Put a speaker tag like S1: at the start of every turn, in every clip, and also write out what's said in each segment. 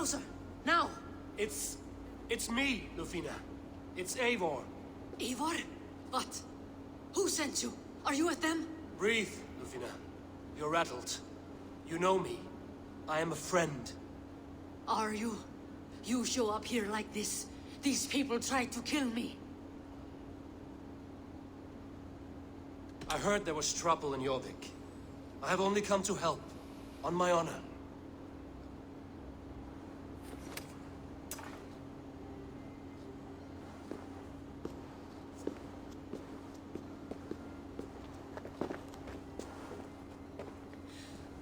S1: closer! Now!
S2: It's me, Lufina. It's Eivor.
S1: Eivor? What? Who sent you? Are you with them?
S2: Breathe, Lufina. You're rattled. You know me. I am a friend.
S1: Are you? You show up here like this. These people tried to kill me.
S2: I heard there was trouble in Jorvik. I have only come to help. On my honor.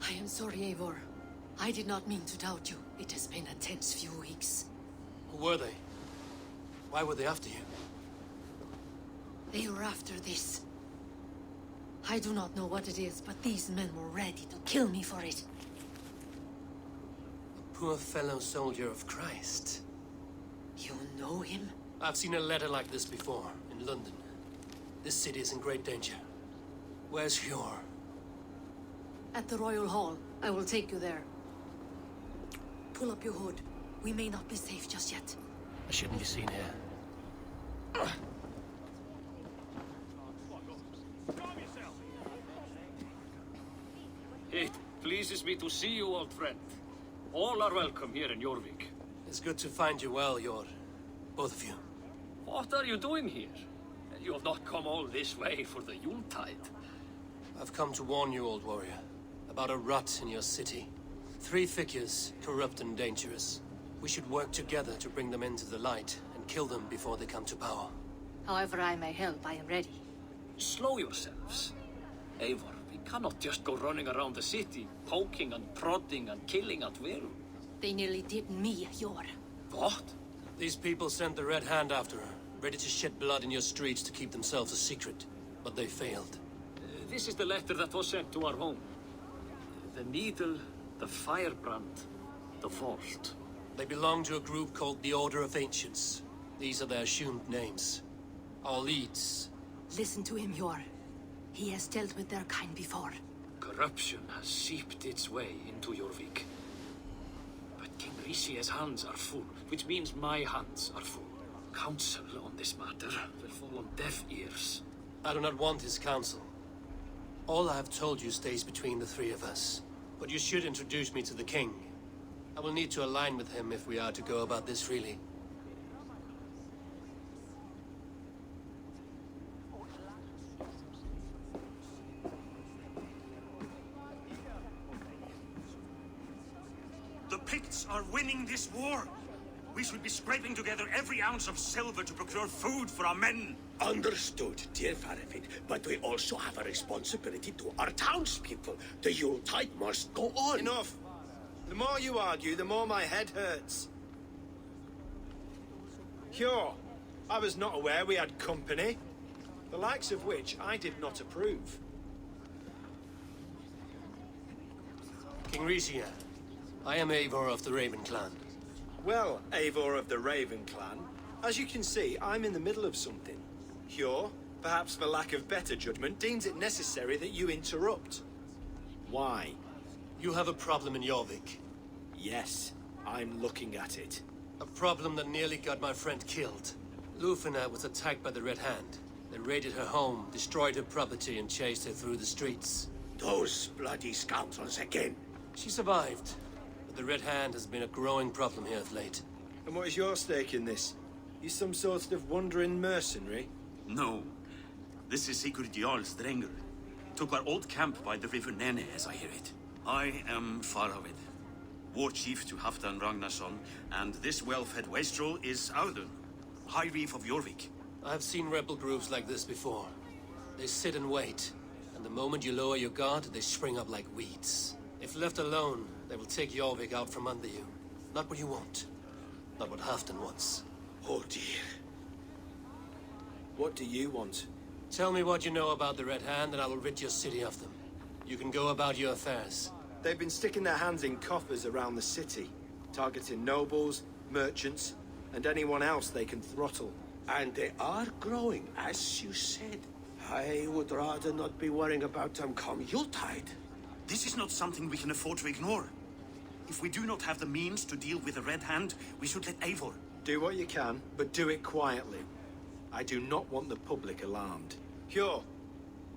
S1: I am sorry, Eivor. I did not mean to doubt you. It has been a tense few weeks.
S2: Who were they? Why were they after you?
S1: They were after this. I do not know what it is, but these men were ready to kill me for it.
S2: A poor fellow soldier of Christ.
S1: You know him?
S2: I've seen a letter like this before, in London. This city is in great danger. Where's Hjor?
S1: At the Royal Hall. I will take you there. Pull up your hood. We may not be safe just yet.
S2: I shouldn't be seen here.
S3: It pleases me to see you, old friend. All are welcome here in Jorvik.
S2: It's good to find you well, Hjor. Both of you.
S3: What are you doing here? You have not come all this way for the Yuletide.
S2: I've come to warn you, old warrior, about a rot in your city. 3 figures, corrupt and dangerous. We should work together to bring them into the light and kill them before they come to power.
S1: However I may help, I am ready.
S3: Slow yourselves. Eivor, we cannot just go running around the city, poking and prodding and killing at will.
S1: They nearly did me, Hjor.
S3: What?
S2: These people sent the Red Hand after her, ready to shed blood in your streets to keep themselves a secret. But they failed.
S3: This is the letter that was sent to our home. The needle, the firebrand, the vault.
S2: They belong to a group called the Order of Ancients. These are their assumed names. Our leads.
S1: Listen to him, Hjor. He has dealt with their kind before.
S3: Corruption has seeped its way into Jorvik. But King Risia's hands are full, which means my hands are full. Counsel on this matter will fall on deaf ears.
S2: I do not want his counsel. All I have told you stays between the 3 of us. But you should introduce me to the king. I will need to align with him if we are to go about this freely.
S4: The Picts are winning this war. We should be scraping together every ounce of silver to procure food for our men.
S5: Understood, dear Farafin, but we also have a responsibility to our townspeople. The Yuletide must go on.
S6: Enough! The more you argue, the more my head hurts. Hjor, I was not aware we had company, the likes of which I did not approve.
S2: King Risia, I am Eivor of the Raven Clan.
S6: Well, Eivor of the Raven Clan, as you can see, I'm in the middle of something. Hjor, perhaps for lack of better judgment, deems it necessary that you interrupt. Why?
S2: You have a problem in Jorvik.
S6: Yes, I'm looking at it.
S2: A problem that nearly got my friend killed. Lufina was attacked by the Red Hand. They raided her home, destroyed her property, and chased her through the streets.
S5: Those bloody scoundrels again.
S2: She survived, but the Red Hand has been a growing problem here of late.
S6: And what is your stake in this? You some sort of wandering mercenary?
S4: No. This is Sigurd Jarl's Drenger. Took our old camp by the river Nene, as I hear it. I am Faravid, war chief to Halfdan Ragnarsson, and this well-fed wastrel is Audun, High Reef of Jorvik.
S2: I have seen rebel groups like this before. They sit and wait, and the moment you lower your guard, they spring up like weeds. If left alone, they will take Jorvik out from under you. Not what you want. Not what Halfdan wants.
S5: Oh dear.
S6: What do you want?
S2: Tell me what you know about the Red Hand, and I will rid your city of them. You can go about your affairs.
S6: They've been sticking their hands in coffers around the city, targeting nobles, merchants, and anyone else they can throttle.
S5: And they are growing, as you said. I would rather not be worrying about them come Yuletide.
S4: This is not something we can afford to ignore. If we do not have the means to deal with the Red Hand, we should let Eivor.
S6: Do what you can, but do it quietly. I do not want the public alarmed. Hjor,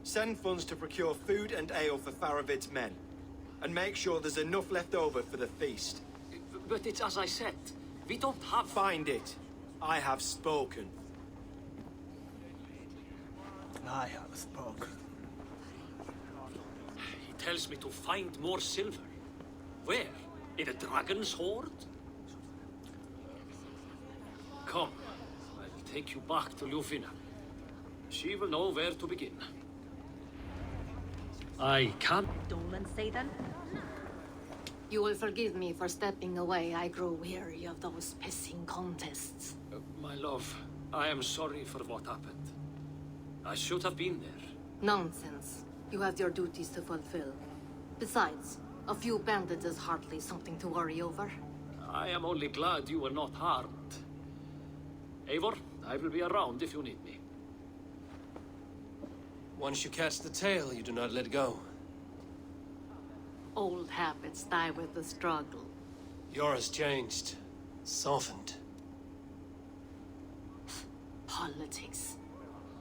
S6: send funds to procure food and ale for Faravid's men. And make sure there's enough left over for the feast.
S3: But it's as I said. We don't have...
S6: Find it. I have spoken.
S7: I have spoken.
S3: He tells me to find more silver. Where? In a dragon's hoard? Come, I'll take you back to Ljufina. She will know where to begin. I can't...
S8: Dolan say then?
S1: You will forgive me for stepping away. I grow weary of those pissing contests.
S3: My love, I am sorry for what happened. I should have been there.
S1: Nonsense. You have your duties to fulfill. Besides, a few bandits is hardly something to worry over.
S3: I am only glad you were not harmed. Eivor, I will be around if you need me.
S2: Once you catch the tail, you do not let go.
S1: Old habits die with the struggle.
S2: Yours changed. Softened.
S1: Politics.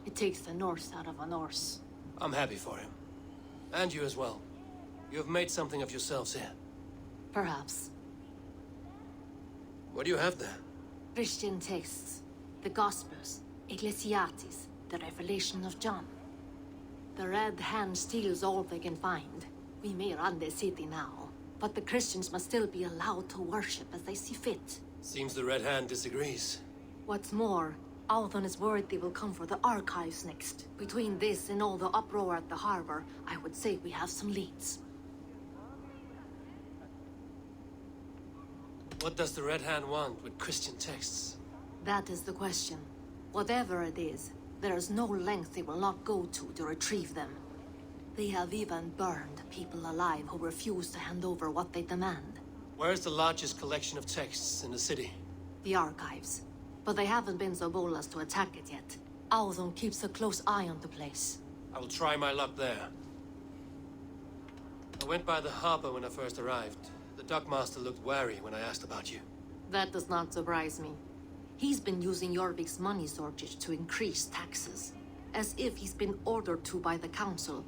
S1: It takes the Norse out of a Norse.
S2: I'm happy for him. And you as well. You have made something of yourselves here.
S1: Perhaps.
S2: What do you have there?
S1: Christian texts. The Gospels. Ecclesiastes. The Revelation of John. The Red Hand steals all they can find. We may run the city now, but the Christians must still be allowed to worship as they see fit.
S2: Seems the Red Hand disagrees.
S1: What's more, Althon is worried they will come for the archives next. Between this and all the uproar at the harbor, I would say we have some leads.
S2: What does the Red Hand want with Christian texts?
S1: That is the question. Whatever it is, there is no length they will not go to retrieve them. They have even burned people alive who refuse to hand over what they demand.
S2: Where's the largest collection of texts in the city?
S1: The archives. But they haven't been so bold as to attack it yet. Althon keeps a close eye on the place.
S2: I will try my luck there. I went by the harbor when I first arrived. The dockmaster looked wary when I asked about you.
S1: That does not surprise me. He's been using Jorvik's money shortage to increase taxes. As if he's been ordered to by the council.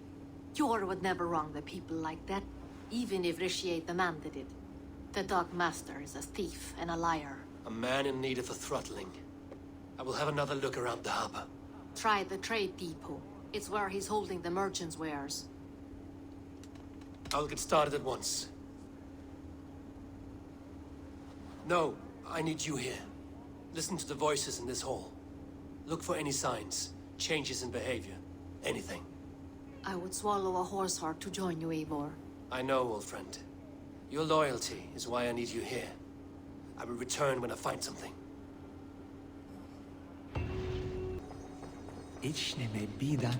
S1: Hjor would never wrong the people like that, even if Rishiate demanded it. The dockmaster is a thief and a liar.
S2: A man in need of a throttling. I will have another look around the harbor.
S1: Try the trade depot. It's where he's holding the merchants' wares.
S2: I'll get started at once. No, I need you here. Listen to the voices in this hall. Look for any signs, changes in behavior, anything.
S1: I would swallow a horse heart to join you, Eivor.
S2: I know, old friend. Your loyalty is why I need you here. I will return when I find something.
S7: Ichne me bida.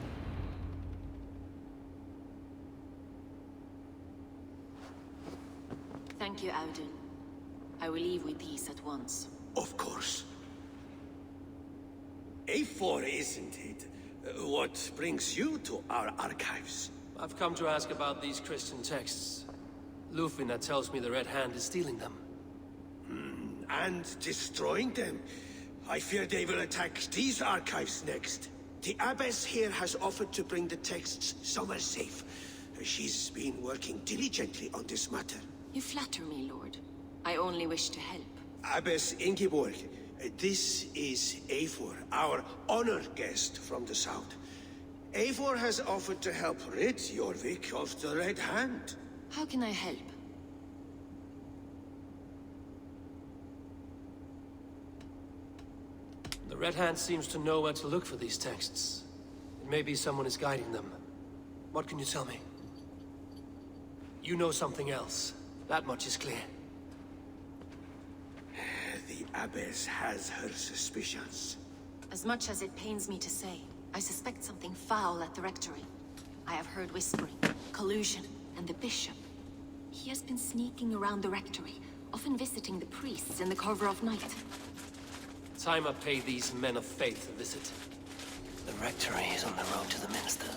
S8: Thank you, Audun. I will leave with these at once.
S5: Of course. A4, isn't it? What brings you to our archives?
S2: I've come to ask about these Christian texts. Ljufina tells me the Red Hand is stealing them.
S5: And destroying them. I fear they will attack these archives next. The abbess here has offered to bring the texts somewhere safe. She's been working diligently on this matter.
S8: You flatter me, Lord. I only wish to help.
S5: Abbess Ingeborg, this is Eivor, our honored guest from the south. Eivor has offered to help rid Jorvik of the Red Hand.
S8: How can I help?
S2: The Red Hand seems to know where to look for these texts. It may be someone is guiding them. What can you tell me? You know something else. That much is clear.
S5: The abbess has her suspicions.
S8: As much as it pains me to say, I suspect something foul at the rectory. I have heard whispering, collusion, and the bishop. He has been sneaking around the rectory, often visiting the priests in the cover of night.
S2: Time I pay these men of faith a visit.
S9: The rectory is on the road to the minster.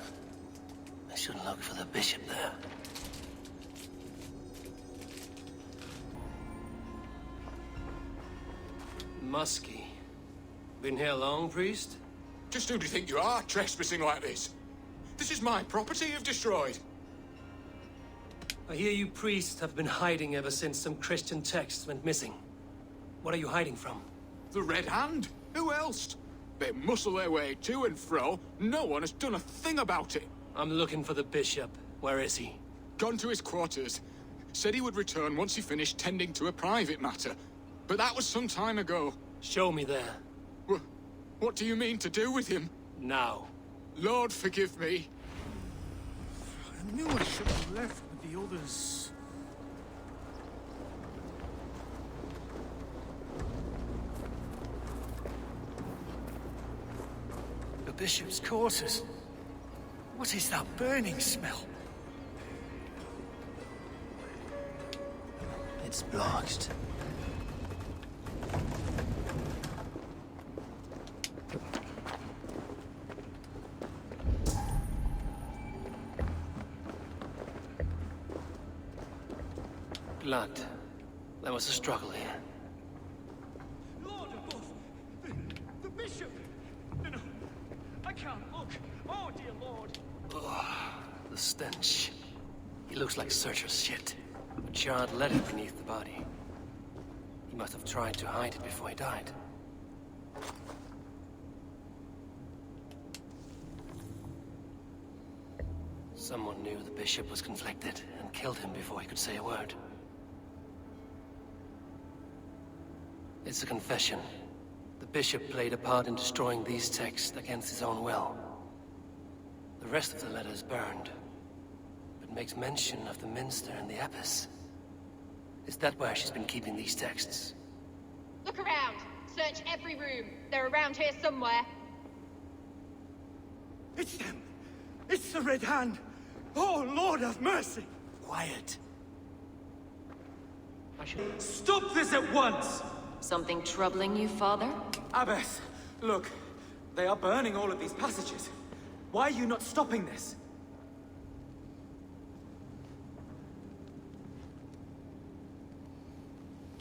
S9: I should look for the bishop there.
S2: Muskie. Been here long, priest?
S10: Just who do you think you are, trespassing like this? This is my property you've destroyed.
S2: I hear you priests have been hiding ever since some Christian texts went missing. What are you hiding from?
S10: The Red Hand? Who else? They muscle their way to and fro. No one has done a thing about it.
S2: I'm looking for the bishop. Where is he?
S10: Gone to his quarters. Said he would return once he finished tending to a private matter. But that was some time ago.
S2: Show me there.
S10: What do you mean to do with him?
S2: Now.
S10: Lord, forgive me.
S7: I knew I should have left with the others. The bishop's quarters. What is that burning smell?
S9: It's blocked.
S2: Blood. There was a struggle here.
S3: Lord above! The bishop! No, I can't look. Oh, dear Lord.
S2: The stench. He looks like Searcher's shit. A charred letter beneath the body. He must have tried to hide it before he died. Someone knew the bishop was conflicted and killed him before he could say a word. It's a confession. The bishop played a part in destroying these texts against his own will. The rest of the letter is burned, but makes mention of the minster and the abbess. Is that where she's been keeping these texts?
S11: Look around. Search every room. They're around here somewhere.
S7: It's them! It's the Red Hand! Oh, Lord have mercy!
S9: Quiet.
S12: Stop this at once!
S8: Something troubling you, Father?
S12: Abbess, look. They are burning all of these passages. Why are you not stopping this?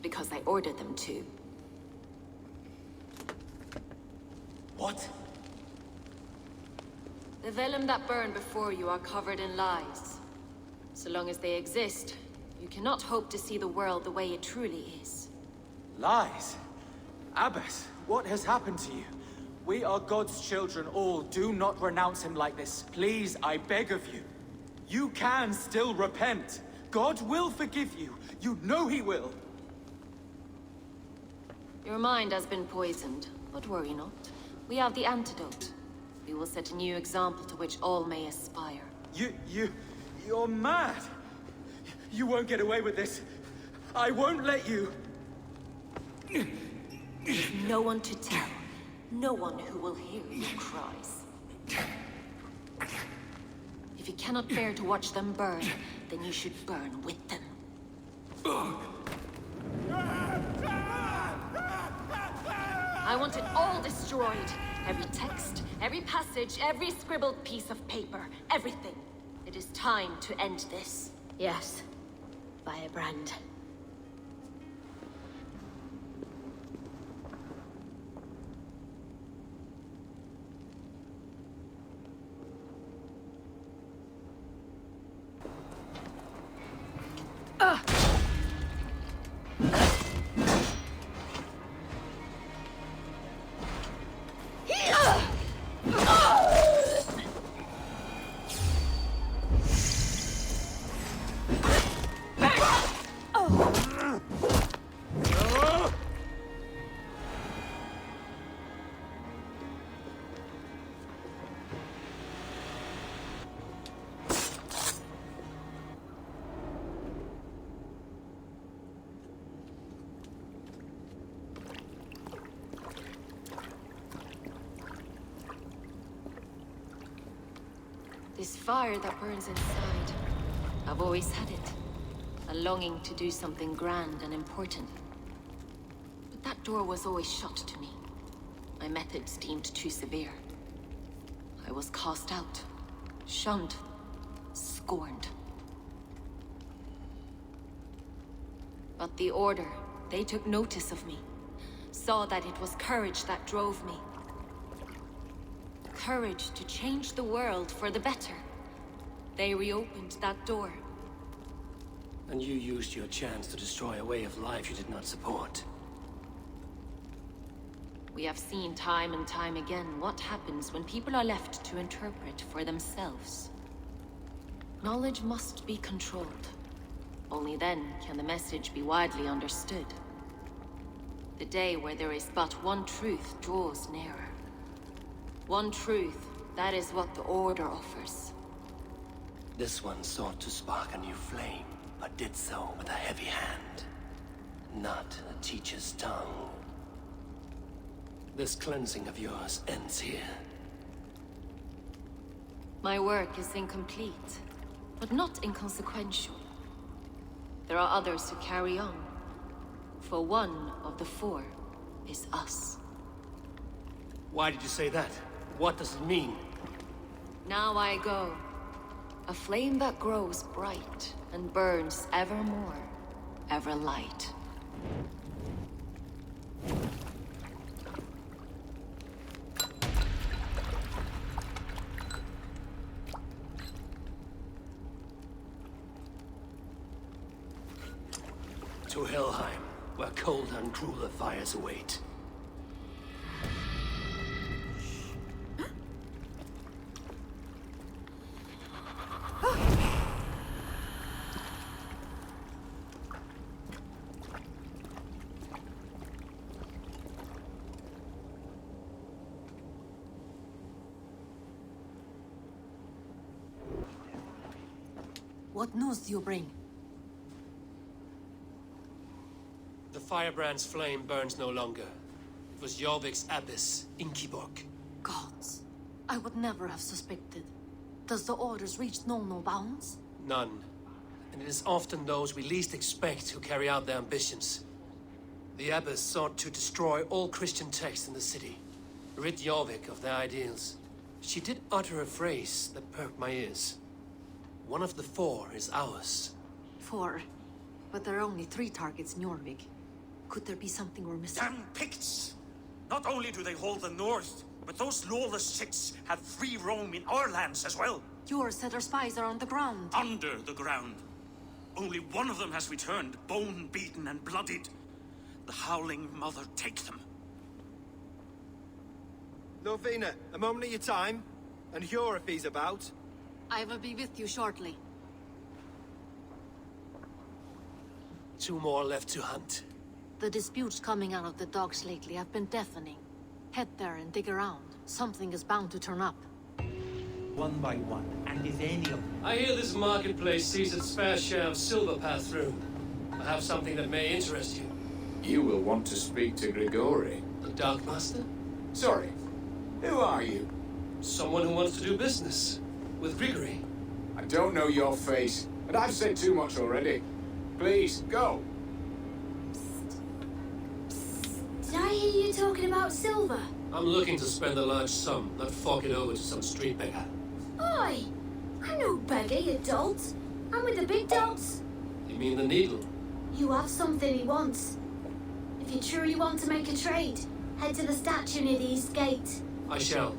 S8: Because I ordered them to.
S12: What?
S8: The vellum that burned before you are covered in lies. So long as they exist, you cannot hope to see the world the way it truly is.
S12: Lies? Abbess, what has happened to you? We are God's children all. Do not renounce him like this. Please, I beg of you. You can still repent. God will forgive you. You know he will.
S8: Your mind has been poisoned, but worry not. We have the antidote. We will set a new example to which all may aspire.
S12: You're mad. You won't get away with this. I won't let you.
S8: With no one to tell, no one who will hear your cries. If you cannot bear to watch them burn, then you should burn with them. I want it all destroyed. Every text, every passage, every scribbled piece of paper, everything. It is time to end this.
S11: Yes. Firebrand.
S8: This fire that burns inside, I've always had it. A longing to do something grand and important. But that door was always shut to me. My methods deemed too severe. I was cast out, shunned, scorned. But the Order, they took notice of me. saw that it was courage that drove me. Courage to change the world for the better. They reopened that door.
S2: And you used your chance to destroy a way of life you did not support.
S8: We have seen time and time again what happens when people are left to interpret for themselves. Knowledge must be controlled. Only then can the message be widely understood. The day where there is but one truth draws nearer. One truth, that is what the Order offers.
S2: This one sought to spark a new flame, but did so with a heavy hand, not a teacher's tongue. This cleansing of yours ends here.
S8: My work is incomplete, but not inconsequential. There are others who carry on. For one of the four is us.
S2: Why did you say that? What does it mean?
S8: Now I go. A flame that grows bright and burns ever more, ever light.
S2: To Helheim, where cold and crueler fires await.
S1: What news do you bring?
S2: The firebrand's flame burns no longer. It was Jorvik's abyss, Inkiborg.
S1: Gods, I would never have suspected. Does the Order's reach know no bounds?
S2: None. And it is often those we least expect who carry out their ambitions. The abbess sought to destroy all Christian texts in the city, rid Jorvik of their ideals. She did utter a phrase that perked my ears. One of the four is ours.
S1: 4. But there are only 3 targets in Jorvik. Could there be something we're missing?
S4: Damn Picts! Not only do they hold the north, but those lawless Six have free roam in our lands as well.
S1: Your said our spies are on the ground.
S4: Under the ground. Only one of them has returned, bone-beaten and bloodied. The Howling Mother take them.
S6: Lovina, a moment of your time. And Hjor if he's about.
S1: I will be with you shortly.
S2: 2 more left to hunt.
S1: The disputes coming out of the docks lately have been deafening. Head there and dig around. Something is bound to turn up.
S13: One by one, and if any of...
S2: I hear this marketplace sees its fair share of silver pass through. I have something that may interest you.
S10: You will want to speak to Grigori.
S2: The Dark Master?
S10: Sorry, who are you?
S2: Someone who wants to do business. With Grigory.
S10: I don't know your face, and I've said too much already. Please, go.
S14: Did I hear you talking about silver?
S2: I'm looking to spend a large sum, not fork it over to some street beggar.
S14: Oi! I'm no beggar, you dolt. I'm with the big dogs.
S2: You mean the needle?
S14: You have something he wants. If you truly want to make a trade, head to the statue near the east gate.
S2: I shall.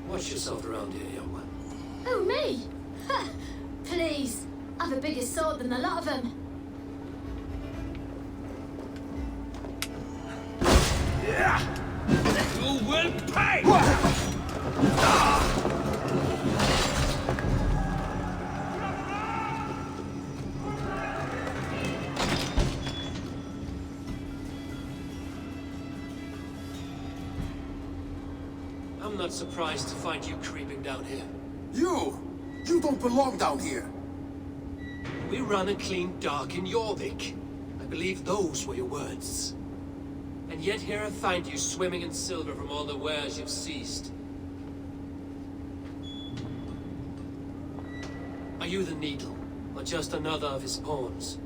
S2: Watch yourself around here, young one.
S14: Oh, me? Ha! Please. I've a bigger sword than a lot of them.
S4: You will pay!
S2: I'm not surprised to find you creeping down here.
S15: You don't belong down here.
S2: We run a clean dock in Jorvik. I believe those were your words. And yet here I find you swimming in silver from all the wares you've seized. Are you the needle, or just another of his pawns?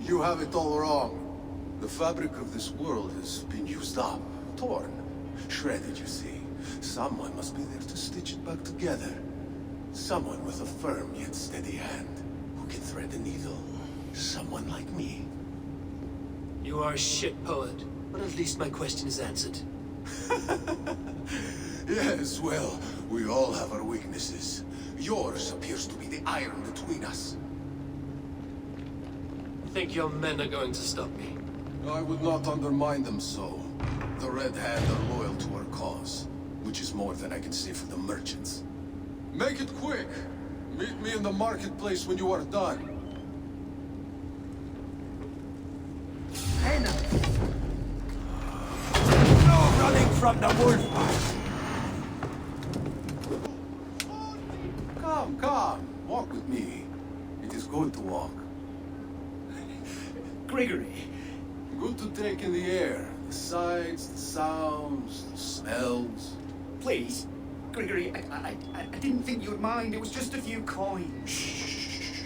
S15: You have it all wrong. The fabric of this world has been used up, torn, shredded, you see. Someone must be there to stitch it back together. Someone with a firm yet steady hand, who can thread the needle. Someone like me.
S2: You are a shit poet. But at least my question is answered.
S15: Yes, well, we all have our weaknesses. Yours appears to be the iron between us.
S2: Think your men are going to stop me?
S15: I would not undermine them so. The Red Hand are loyal to our cause, which is more than I can say for the merchants. Make it quick! Meet me in the marketplace when you are done.
S5: No running from the wolf!
S15: Come, walk with me. It is good to walk.
S5: Gregory.
S15: Good to take in the air. The sights, the sounds, the smells.
S5: Please, Gregory, I didn't think you would mind. It was just a few coins.
S15: Shh.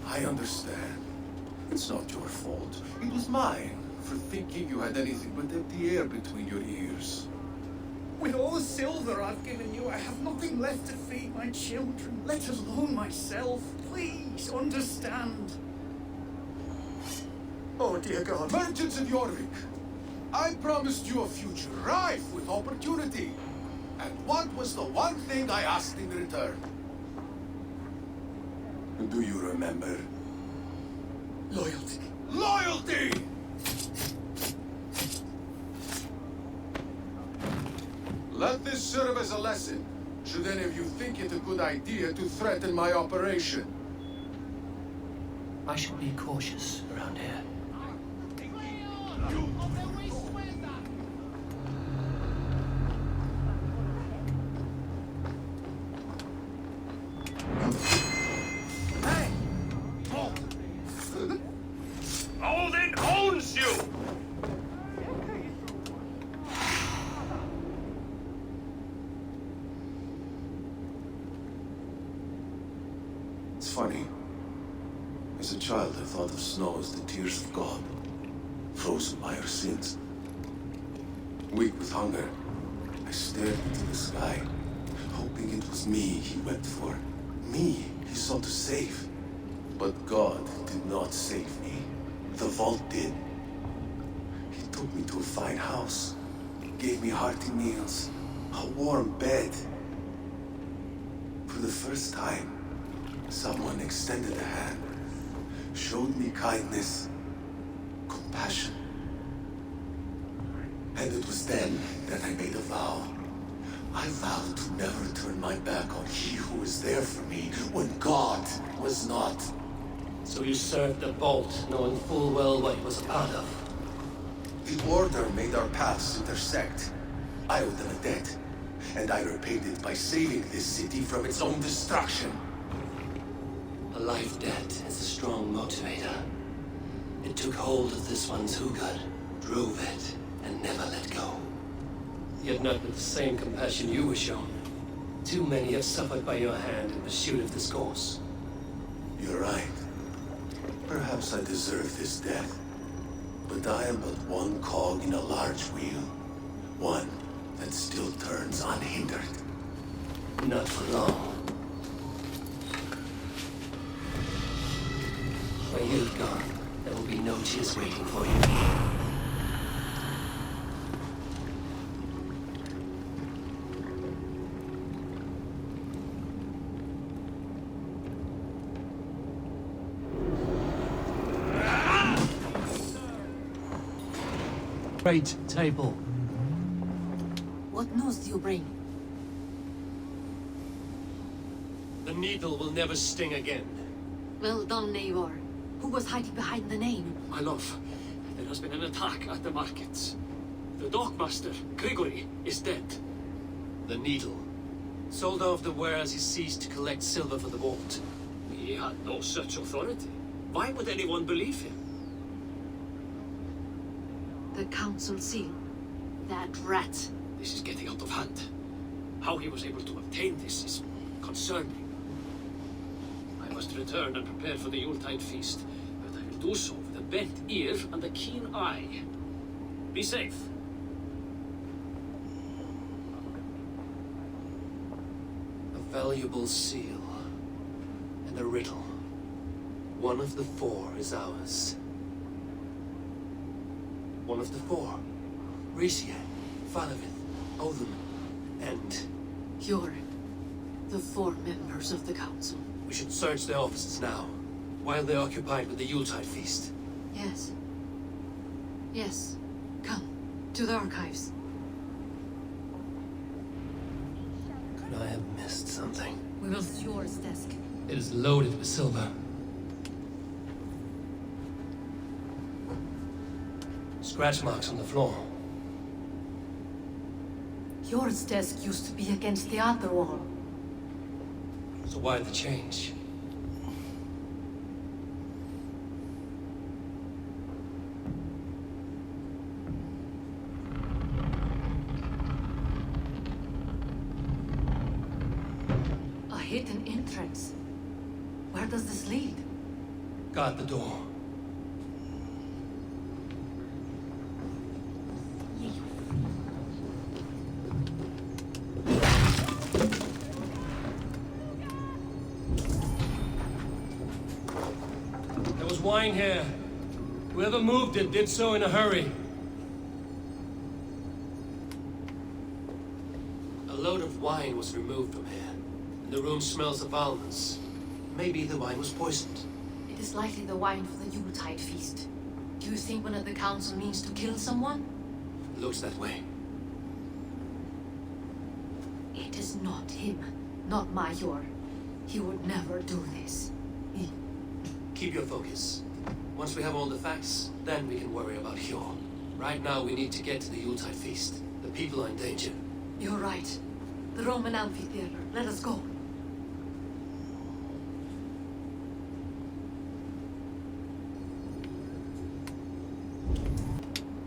S15: I understand. It's not your fault. It was mine for thinking you had anything but empty air between your ears.
S5: With all the silver I've given you, I have nothing left to feed my children, let alone myself. Please understand. Oh, dear God.
S15: Merchants of Jorvik, I promised you a future rife with opportunity. And what was the one thing I asked in return? Do you remember?
S5: Loyalty.
S15: Loyalty! Let this serve as a lesson, should any of you think it a good idea to threaten my operation.
S9: I shall be cautious around here.
S4: Odin owns you!
S15: It's funny. As a child, I thought of snow as the tears of God, frozen by our sins. Weak with hunger, I stared into the sky, hoping it was me he wept for. Me he sought to save. But God did not save me. The vault did. He took me to a fine house, gave me hearty meals, a warm bed. For the first time, someone extended a hand, showed me kindness, compassion. And it was then that I made a vow. I vowed to never turn my back on he who was there for me when God was not.
S2: So you served the Vault, knowing full well what it was a part of.
S15: The Order made our paths intersect. I owed them a debt, and I repaid it by saving this city from its own destruction.
S2: A life debt is a strong motivator. It took hold of this one's Hugad, drove it, and never let go. Yet not with the same compassion you were shown. Too many have suffered by your hand in pursuit of this course.
S15: You're right. Perhaps I deserve this death. But I am but one cog in a large wheel. One that still turns unhindered.
S2: Not for long. When you've gone, there will be no tears waiting for you.
S9: Great table.
S1: What news do you bring?
S2: The needle will never sting again.
S1: Well done, Eivor. Who was hiding behind the name?
S3: My love, there has been an attack at the markets. The dockmaster, Grigory, is dead.
S2: The needle. Sold off the wares he seized to collect silver for the vault.
S3: He had no such authority. Why would anyone believe him?
S1: The council seal. That rat.
S3: This is getting out of hand. How he was able to obtain this is concerning. I must return and prepare for the Yuletide feast, but I will do so with a bent ear and a keen eye. Be safe.
S2: A valuable seal. And a riddle. One of the four is ours. One of the four. Ricia, Falavith, Odin, and...
S1: You're the four members of the council.
S2: We should search their offices now, while they're occupied with the Yuletide feast.
S1: Yes. Yes. Come, to the archives.
S2: Could I have missed something?
S1: We will Fjord's desk.
S2: It is loaded with silver. Scratch marks on the floor.
S1: Fjord's desk used to be against the other wall.
S2: So why the change?
S1: A hidden entrance. Where does this lead?
S2: Guard the door. There was wine here. Whoever moved it did so in a hurry. A load of wine was removed from here, and the room smells of almonds. Maybe the wine was poisoned.
S1: It is likely the wine for the Yuletide feast. Do you think one of the council means to kill someone?
S2: Looks that way.
S1: It is not him, not Major. He would never do this.
S2: Keep your focus. Once we have all the facts, then we can worry about Hjor. Right now, we need to get to the Yuletide feast. The people are in danger.
S1: You're right. The Roman amphitheater. Let us go.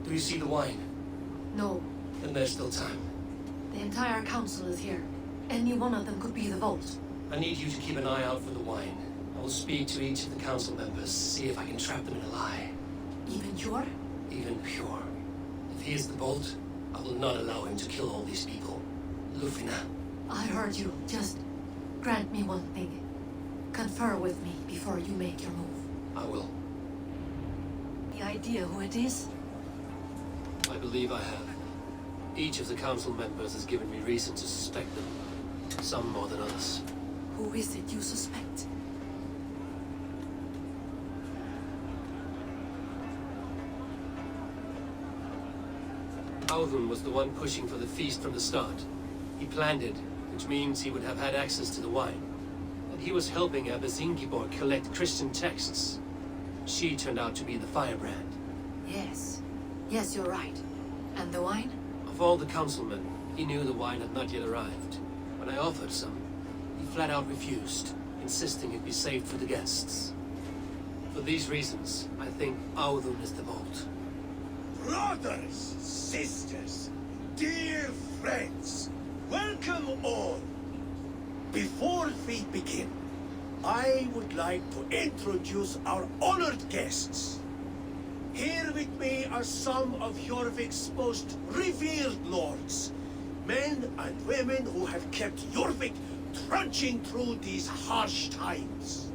S2: Do you see the wine?
S1: No.
S2: Then there's still time.
S1: The entire council is here. Any one of them could be the vault.
S2: I need you to keep an eye out for the wine. I will speak to each of the council members, see if I can trap them in a lie.
S1: Even Hjor?
S2: Even Hjor. If he is the bolt, I will not allow him to kill all these people. Lufina.
S1: I heard you. Just grant me one thing. Confer with me before you make your move.
S2: I will.
S1: The idea who it is?
S2: I believe I have. Each of the council members has given me reason to suspect them. Some more than others.
S1: Who is it you suspect?
S2: Audun was the one pushing for the feast from the start. He planned it, which means he would have had access to the wine. And he was helping Abbess Ingeborg collect Christian texts. She turned out to be the firebrand.
S1: Yes. Yes, you're right. And the wine?
S2: Of all the councilmen, he knew the wine had not yet arrived. When I offered some, he flat out refused, insisting it be saved for the guests. For these reasons, I think Audun is the vault.
S5: Brothers, sisters, dear friends, welcome all. Before we begin, I would like to introduce our honored guests. Here with me are some of Jorvik's most revered lords. Men and women who have kept Jorvik trudging through these harsh times.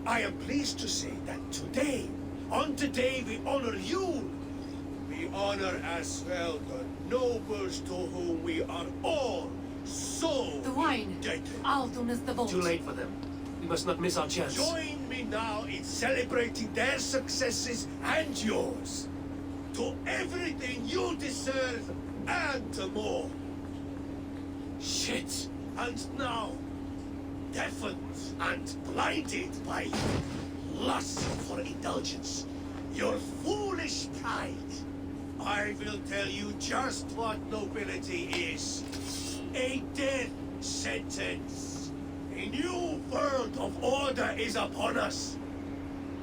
S5: I am pleased to say that today, on the day we honor you, we honor as well the nobles to whom we are all so
S1: the wine.
S5: indebted.
S1: Audun is the vault.
S2: Too late for them. We must not miss our chance.
S5: Join me now in celebrating their successes and yours. To everything you deserve and more. Shit. And now, deafened and blinded by lust for indulgence, your foolish pride, I will tell you just what nobility is. A death sentence. A new world of order is upon us.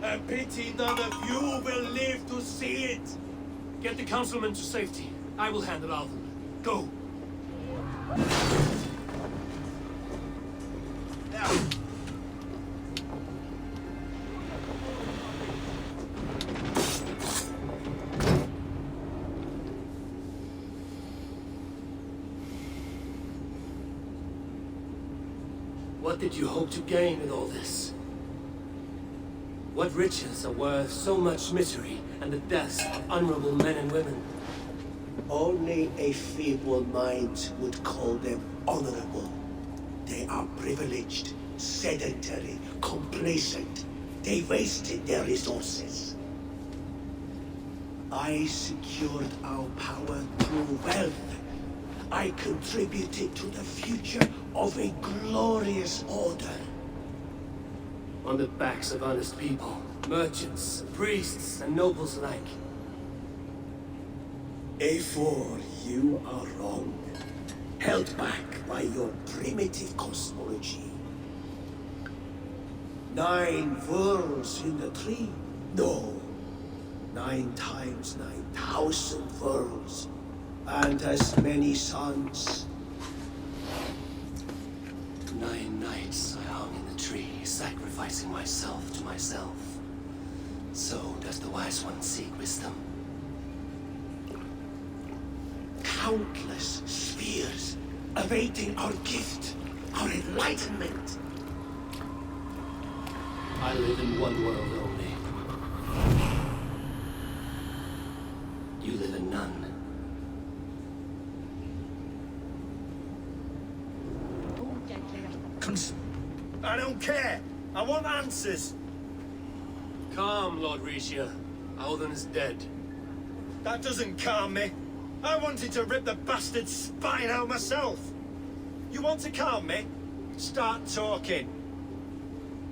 S5: A pity none of you will live to see it.
S2: Get the councilmen to safety. I will handle Alvin. Go. What did you hope to gain with all this? What riches are worth so much misery and the deaths of honorable men and women?
S5: Only a feeble mind would call them honorable. They are privileged, sedentary, complacent. They wasted their resources. I secured our power through wealth. I contributed to the future of a glorious order.
S2: On the backs of honest people, merchants, priests, and nobles alike.
S5: Eivor, you are wrong. Held back by your primitive cosmology. 9 worlds in the tree? No. 9 times 9,000 worlds. And as many suns.
S2: 9 nights I hung in the tree, sacrificing myself to myself. So does the wise one seek wisdom.
S5: Countless spheres, awaiting our gift, our enlightenment.
S2: I live in one world only. You live in none.
S6: I don't care. I want answers.
S2: Calm, Lord Rishia. Alden is dead.
S6: That doesn't calm me. I wanted to rip the bastard's spine out myself. You want to calm me? Start talking.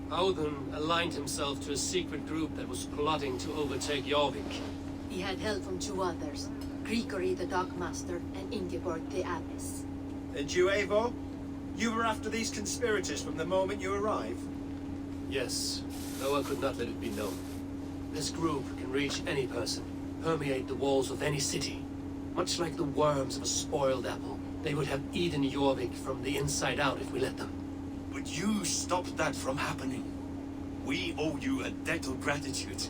S2: Alden aligned himself to a secret group that was plotting to overtake Jorvik.
S1: He had help from 2 others, Grigory the Dogmaster and Ingeborg the Abbess.
S6: And you, Eivor? You were after these conspirators from the moment you arrived?
S2: Yes, though I could not let it be known. This group can reach any person, permeate the walls of any city. Much like the worms of a spoiled apple, they would have eaten Jorvik from the inside out if we let them.
S4: But you stopped that from happening. We owe you a debt of gratitude.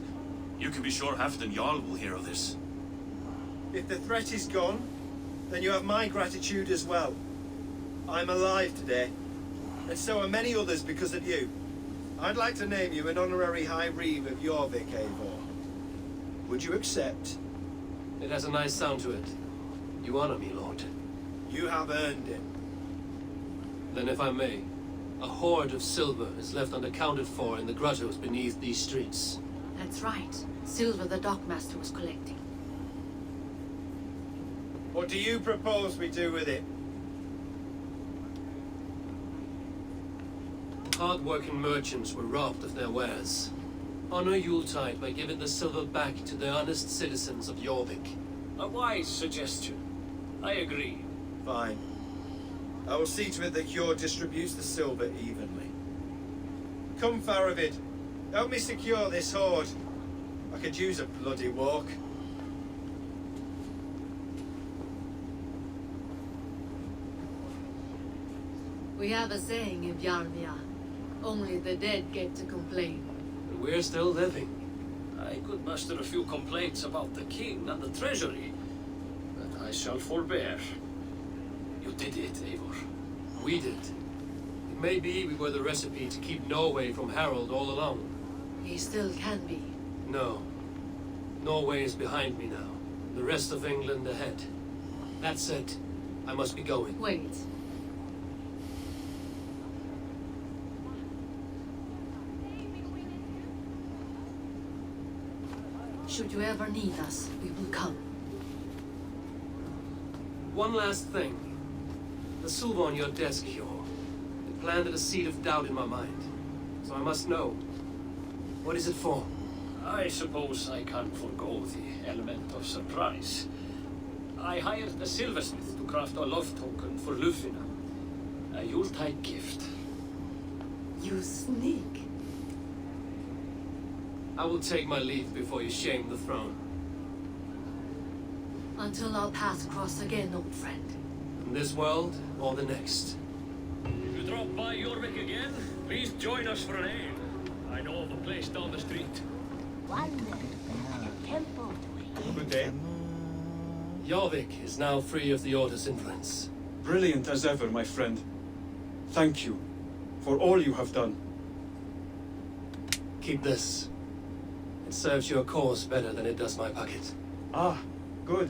S4: You can be sure Halfdan Jarl will hear of this.
S6: If the threat is gone, then you have my gratitude as well. I'm alive today, and so are many others because of you. I'd like to name you an honorary High Reeve of Jorvik, Eivor. Would you accept?
S2: It has a nice sound to it. You honor me, Lord.
S6: You have earned it.
S2: Then if I may, a hoard of silver is left unaccounted for in the grottos beneath these streets.
S1: That's right. Silver the Dogmaster was collecting.
S6: What do you propose we do with it?
S2: Hard-working merchants were robbed of their wares. Honor Yuletide by giving the silver back to the honest citizens of Jorvik.
S3: A wise suggestion. I agree.
S6: Fine. I will see to it that Hjord distributes the silver evenly. Come, Faravid. Help me secure this hoard. I could use a bloody walk.
S1: We have a saying in Bjarmia. Only the dead get to complain.
S2: But we're still living.
S3: I could muster a few complaints about the king and the treasury, but I shall forbear. You did it, Eivor.
S2: We did. It may be we were the recipe to keep Norway from Harold all along.
S1: He still can be.
S2: No. Norway is behind me now. The rest of England ahead. That said, I must be going.
S1: Wait. Should you ever need us, we will come.
S2: One last thing. The silver on your desk, Hjord. It planted a seed of doubt in my mind. So I must know. What is it for?
S3: I suppose I can't forgo the element of surprise. I hired a silversmith to craft a love token for Lufina. A Yuletide gift.
S1: You sneak.
S2: I will take my leave before you shame the throne.
S1: Until our paths cross again, old friend.
S2: In this world or the next.
S3: If you drop by Jorvik again, please join us for an ale. I know of a place down the street.
S6: Good day.
S2: Jorvik is now free of the Order's influence.
S16: Brilliant as ever, my friend. Thank you for all you have done.
S2: Keep this. serves your cause better than it does my pocket.
S16: Ah, good.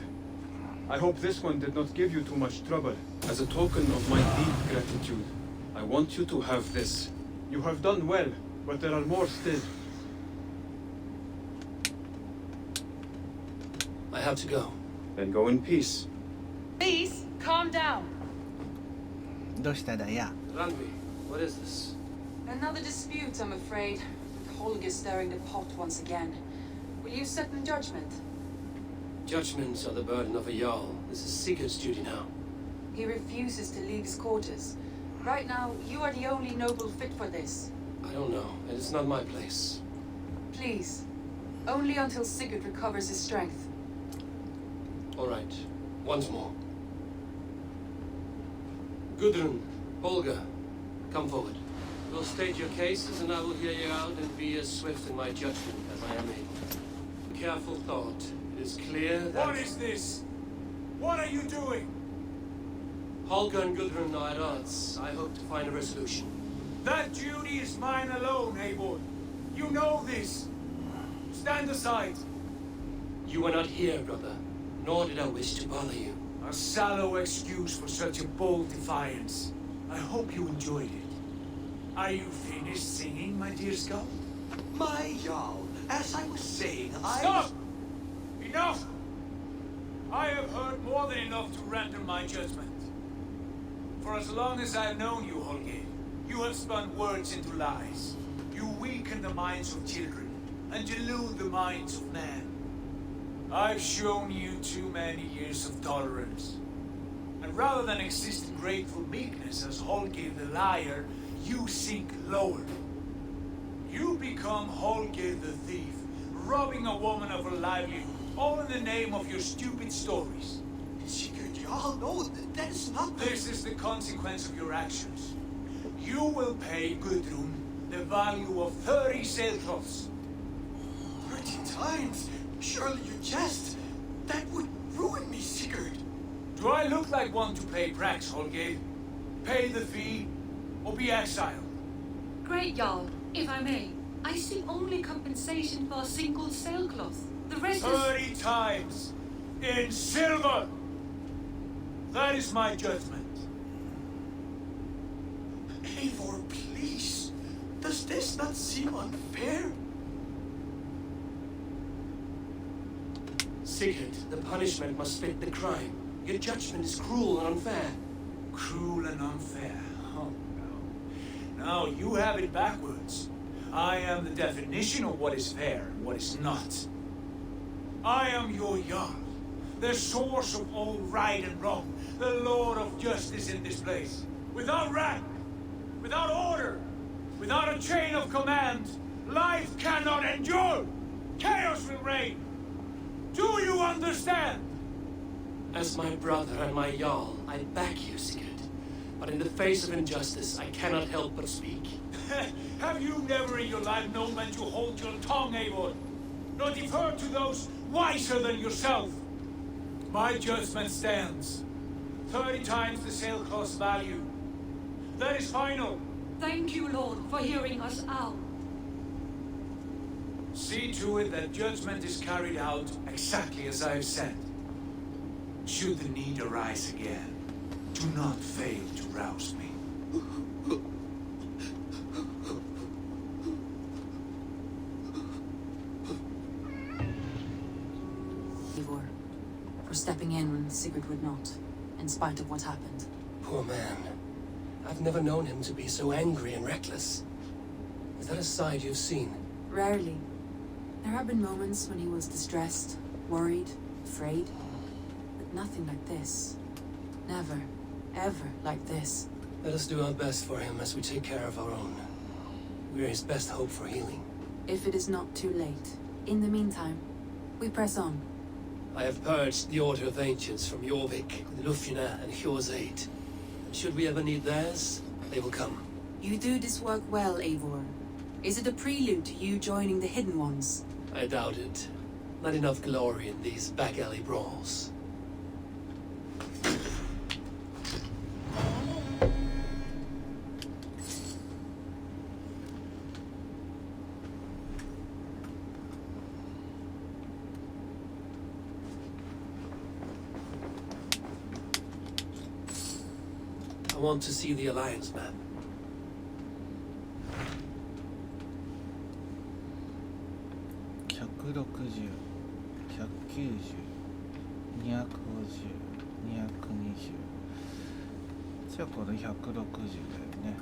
S16: I hope this one did not give you too much trouble. As a token of my deep gratitude, I want you to have this. You have done well, but there are more still.
S2: I have to go.
S16: Then go in peace.
S11: Please, calm down.
S7: どうしただや
S2: Ranvi, what is this?
S17: Another dispute, I'm afraid. With Holger stirring the pot once again. Will you sit in judgment?
S2: Judgments are the burden of a Jarl. This is Sigurd's duty now.
S17: He refuses to leave his quarters. Right now, you are the only noble fit for this.
S2: I don't know. It is not my place.
S17: Please. Only until Sigurd recovers his strength.
S2: All right. Once more. Gudrun, Holger, come forward. You'll state your cases and I will hear you out and be as swift in my judgment as I am able. Careful thought. It is clear that...
S5: What is this? What are you doing?
S2: Holger and Gudrun are at odds. I hope to find a resolution.
S5: That duty is mine alone, Eivor. You know this. Stand aside.
S2: You were not here, brother. Nor did I wish to bother you.
S5: A sallow excuse for such a bold defiance. I hope you enjoyed it. Are you finished singing, my dear Skull?
S18: My Jarl, as I was saying,
S5: Stop! Enough! I have heard more than enough to render my judgment. For as long as I've known you, Holger, you have spun words into lies. You weaken the minds of children, and delude the minds of men. I've shown you too many years of tolerance. And rather than exist in grateful meekness as Holger the liar, you sink lower. You become Holger the thief, robbing a woman of her livelihood, all in the name of your stupid stories.
S18: Sigurd Jarl, no, that is not the...
S5: This is the consequence of your actions. You will pay Gudrun the value of 30 sailcloths.
S18: 30 times? Surely you jest. That would ruin me, Sigurd.
S5: Do I look like one to play pranks, Holger? Pay the fee, or be exiled.
S19: Great Jarl, if I may. I seek only compensation for a single sailcloth. The rest
S5: 30 times! In silver! That is my judgment.
S18: Eivor, please. Does this not seem unfair?
S2: Sigurd, the punishment must fit the crime. Your judgment is cruel and unfair.
S5: Cruel and unfair? Oh, no. Now you have it backwards. I am the definition of what is fair and what is not. I am your Jarl, the source of all right and wrong, the Lord of justice in this place. Without rank, without order, without a chain of command, life cannot endure. Chaos will reign. Do you understand?
S2: As my brother and my Jarl, I back you, Sigurd. But in the face of injustice, I cannot help but speak.
S5: Have you never in your life known when to hold your tongue, Eivor? Nor defer to those wiser than yourself? My judgment stands. 30 times the sailcloth's value. That is final.
S19: Thank you, Lord, for hearing us out.
S5: See to it that judgment is carried out exactly as I have said. Should the need arise again, do not fail to rouse me.
S17: Eivor, for stepping in when Sigurd would not, in spite of what happened.
S2: Poor man. I've never known him to be so angry and reckless. Is that a side you've seen?
S17: Rarely. There have been moments when he was distressed, worried, afraid. But nothing like this. Never, ever like this.
S2: Let us do our best for him as we take care of our own. We are his best hope for healing.
S17: If it is not too late. In the meantime, we press on.
S2: I have purged the Order of Ancients from Jorvik with Lufjuna and Hjor's aid. Should we ever need theirs, they will come.
S17: You do this work well, Eivor. Is it a prelude to you joining the Hidden Ones?
S2: I doubt it. Not enough glory in these back-alley brawls. want to see the Alliance map.
S20: 160、190、250、220。じゃあこれ160だよね。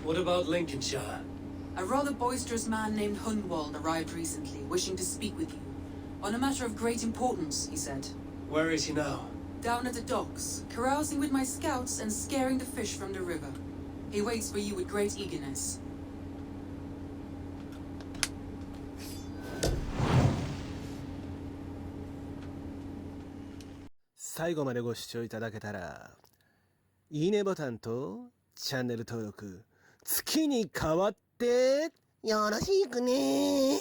S2: What about Lincolnshire?
S17: A rather boisterous man named Hundwald arrived recently, wishing to speak with you. On a matter of great importance, he said.
S2: Where is he now?
S17: Down at the docks, carousing with my scouts and scaring the fish from the river. He waits for you with great eagerness.
S21: 最後までご視聴いただけたら、いいねボタンとチャンネル登録、月に変わってよろしくね。